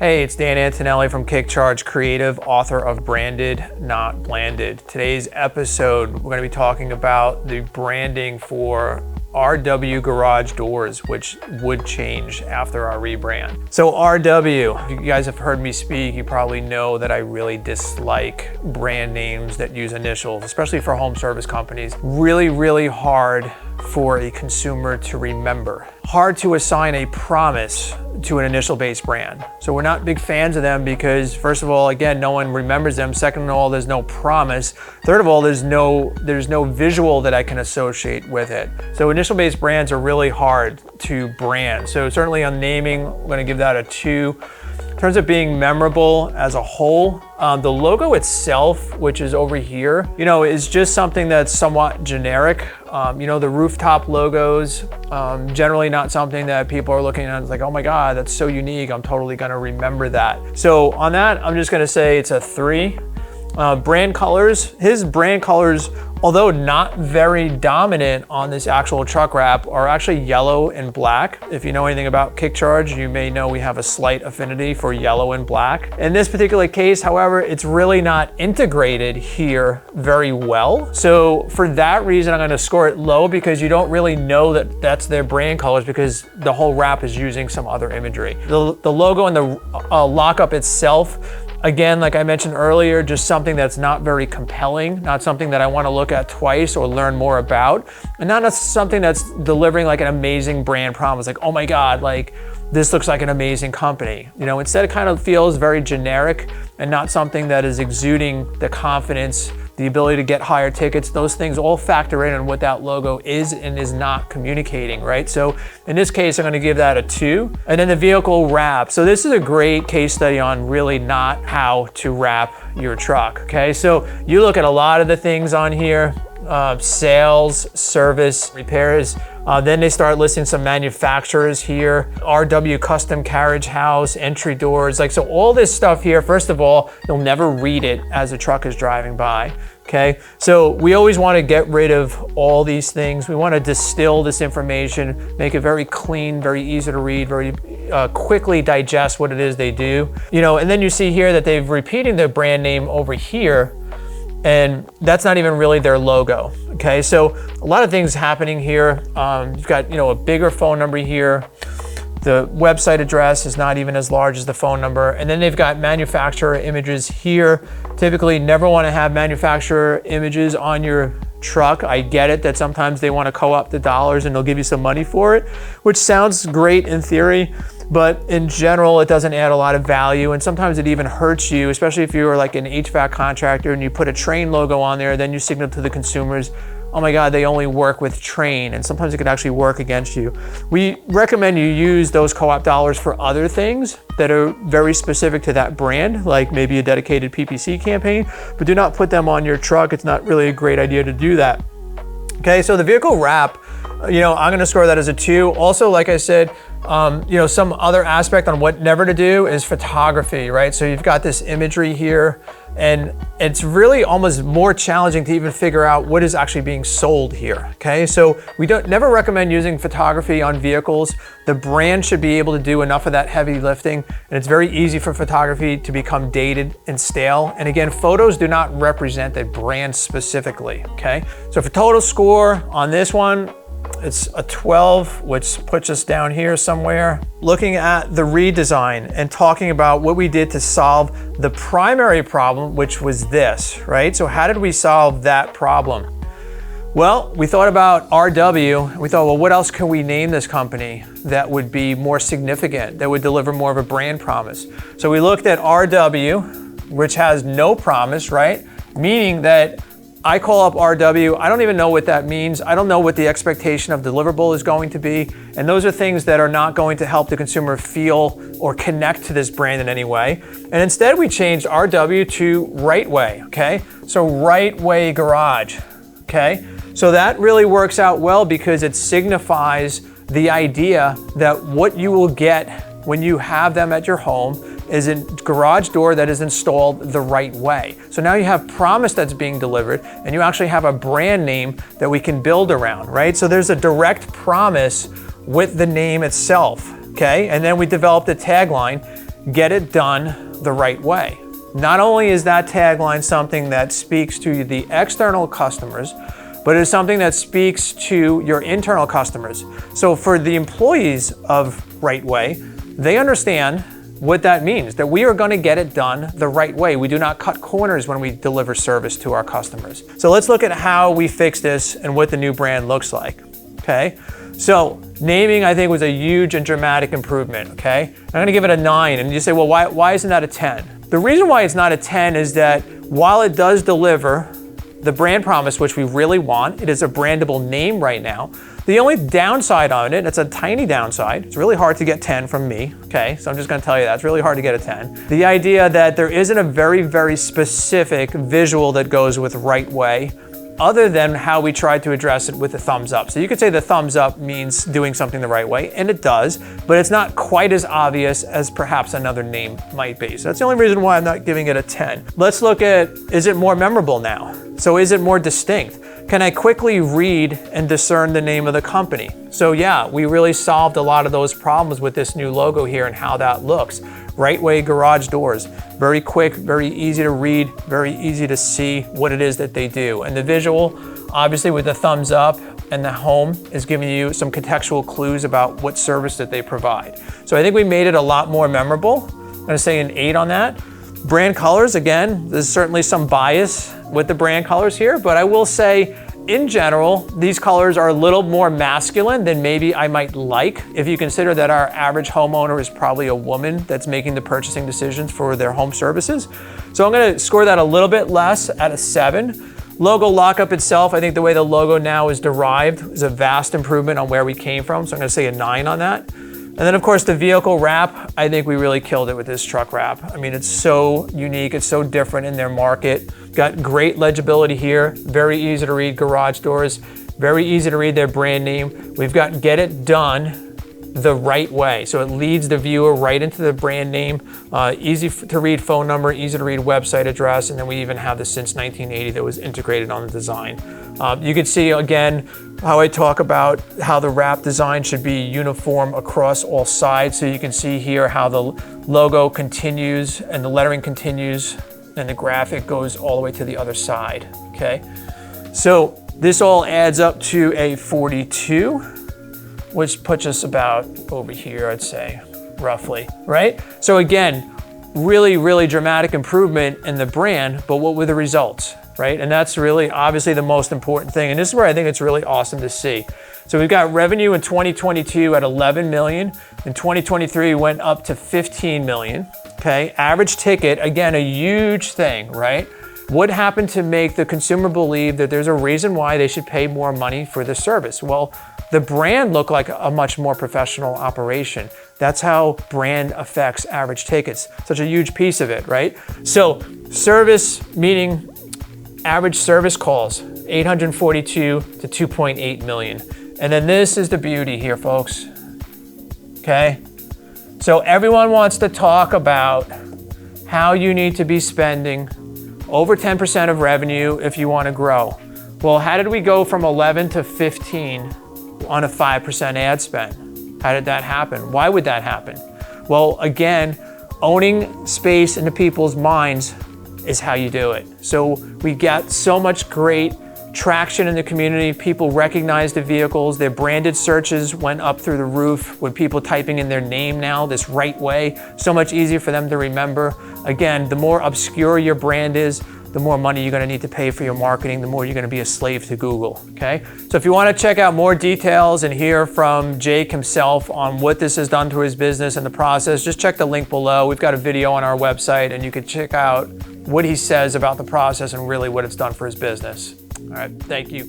Hey, it's Dan Antonelli from Kickcharge Creative, author of Branded, Not Blanded. Today's episode, we're going to be talking about the branding for RW garage doors, which would change after our rebrand. So RW, if you guys have heard me speak, you probably know that I really dislike brand names that use initials, especially for home service companies. Really hard for a consumer to remember. Hard to assign a promise to an initial-based brand. So we're not big fans of them because, first of all, again, no one remembers them. Second of all, there's no promise. Third of all, there's no visual that I can associate with it. So initial-based brands are really hard to brand. So certainly on naming, I'm gonna give that a 2. In terms of being memorable as a whole, the logo itself, which is over here, is just something that's somewhat generic. The rooftop logos, generally not something that people are looking at and it's like, oh my God, that's so unique. I'm totally gonna remember that. So on that, I'm just gonna say it's a 3. Brand colors, his brand colors, although not very dominant on this actual truck wrap, are actually yellow and black. If you know anything about Kickcharge, you may know we have a slight affinity for yellow and black. In this particular case, however, it's really not integrated here very well. So for that reason, I'm gonna score it low because you don't really know that that's their brand colors because the whole wrap is using some other imagery. The logo and the lockup itself, again, like I mentioned earlier, just something that's not very compelling, not something that I want to look at twice or learn more about, and not something that's delivering like an amazing brand promise, like, oh my God, like this looks like an amazing company. Instead it kind of feels very generic and not something that is exuding the confidence, the ability to get higher tickets. Those things all factor in on what that logo is and is not communicating, right? So in this case, I'm gonna give that a 2. And then the vehicle wrap. So this is a great case study on really not how to wrap your truck, okay? So you look at a lot of the things on here, sales, service, repairs. Then they start listing some manufacturers here, RW custom carriage house, entry doors. So all this stuff here, first of all, you'll never read it as a truck is driving by, okay? So we always want to get rid of all these things. We want to distill this information, make it very clean, very easy to read, very quickly digest what it is they do. And then you see here that they've repeated the brand name over here, and that's not even really their logo, okay? So a lot of things happening here. You've got, a bigger phone number here. The website address is not even as large as the phone number. And then they've got manufacturer images here. Typically never wanna have manufacturer images on your truck. I get it that sometimes they wanna co-opt the dollars and they'll give you some money for it, which sounds great in theory, but in general, it doesn't add a lot of value. And sometimes it even hurts you, especially if you're like an HVAC contractor and you put a Train logo on there, then you signal to the consumers, oh my God, they only work with Train. And sometimes it could actually work against you. We recommend you use those co-op dollars for other things that are very specific to that brand, like maybe a dedicated PPC campaign, but do not put them on your truck. It's not really a great idea to do that. Okay, so the vehicle wrap, I'm gonna score that as a 2. Also, like I said, some other aspect on what never to do is photography, right? So you've got this imagery here, and it's really almost more challenging to even figure out what is actually being sold here, okay? So we never recommend using photography on vehicles. The brand should be able to do enough of that heavy lifting, and it's very easy for photography to become dated and stale. And again, photos do not represent the brand specifically, okay? So for total score on this one, it's a 12, which puts us down here somewhere. Looking at the redesign and talking about what we did to solve the primary problem, which was this, right? So how did we solve that problem? Well, we thought about RW. We thought, well, what else can we name this company that would be more significant, that would deliver more of a brand promise? So we looked at RW, which has no promise, right? Meaning that I call up RW, I don't even know what that means. I don't know what the expectation of deliverable is going to be. And those are things that are not going to help the consumer feel or connect to this brand in any way. And instead we changed RW to Right Way, okay? So Right Way Garage, okay? So that really works out well because it signifies the idea that what you will get when you have them at your home is a garage door that is installed the right way. So now you have promise that's being delivered and you actually have a brand name that we can build around, right? So there's a direct promise with the name itself, okay? And then we developed a tagline get it done the right way. Not only is that tagline something that speaks to the external customers, but it's something that speaks to your internal customers. So for the employees of Right Way, they understand what that means, that we are going to get it done the right way. We do not cut corners when we deliver service to our customers. So let's look at how we fix this and what the new brand looks like, okay? So naming, I think, was a huge and dramatic improvement, okay? I'm gonna give it a 9, and you say, well, why isn't that a 10? The reason why it's not a 10 is that while it does deliver the brand promise, which we really want, it is a brandable name right now. The only downside on it, it's a tiny downside, it's really hard to get 10 from me, okay? So I'm just gonna tell you that, it's really hard to get a 10. The idea that there isn't a very, very specific visual that goes with Right Way, other than how we tried to address it with the thumbs up. So you could say the thumbs up means doing something the right way, and it does, but it's not quite as obvious as perhaps another name might be. So that's the only reason why I'm not giving it a 10. Let's look at, is it more memorable now? So is it more distinct? Can I quickly read and discern the name of the company? So yeah, we really solved a lot of those problems with this new logo here and how that looks. Right Way Garage Doors. Very quick, very easy to read, very easy to see what it is that they do. And the visual, obviously with the thumbs up and the home, is giving you some contextual clues about what service that they provide. So I think we made it a lot more memorable. I'm gonna say an 8 on that. Brand colors, again, there's certainly some bias with the brand colors here, but I will say, in general, these colors are a little more masculine than maybe I might like, if you consider that our average homeowner is probably a woman that's making the purchasing decisions for their home services. So I'm gonna score that a little bit less at a 7. Logo lockup itself, I think the way the logo now is derived is a vast improvement on where we came from, so I'm gonna say a 9 on that. And then of course the vehicle wrap, I think we really killed it with this truck wrap. I mean, it's so unique, it's so different in their market. Got great legibility here, very easy to read Garage Doors, very easy to read their brand name. We've got Get It Done the Right Way. So it leads the viewer right into the brand name, easy to read phone number, easy to read website address, and then we even have the Since 1980 that was integrated on the design. You can see again how I talk about how the wrap design should be uniform across all sides. So you can see here how the logo continues and the lettering continues and the graphic goes all the way to the other side, okay? So this all adds up to a 42, which puts us about over here, I'd say, roughly, right? So again, really, really dramatic improvement in the brand, but what were the results, right? And that's really obviously the most important thing. And this is where I think it's really awesome to see. So we've got revenue in 2022 at 11 million. In 2023 went up to 15 million, okay? Average ticket, again, a huge thing, right? What happened to make the consumer believe that there's a reason why they should pay more money for the service? Well, the brand looked like a much more professional operation. That's how brand affects average tickets. Such a huge piece of it, right? So service, meaning average service calls, 842 to 2.8 million. And then this is the beauty here, folks, okay? So everyone wants to talk about how you need to be spending over 10% of revenue if you want to grow. Well, how did we go from 11 to 15 on a 5% ad spend? How did that happen? Why would that happen? Well, again, owning space into people's minds is how you do it. So we got so much great traction in the community. People recognize the vehicles. Their branded searches went up through the roof with people typing in their name now, this Right Way. So much easier for them to remember. Again, the more obscure your brand is, the more money you're gonna need to pay for your marketing, the more you're gonna be a slave to Google, okay? So if you wanna check out more details and hear from Jake himself on what this has done to his business and the process, just check the link below. We've got a video on our website and you can check out what he says about the process and really what it's done for his business. All right, thank you.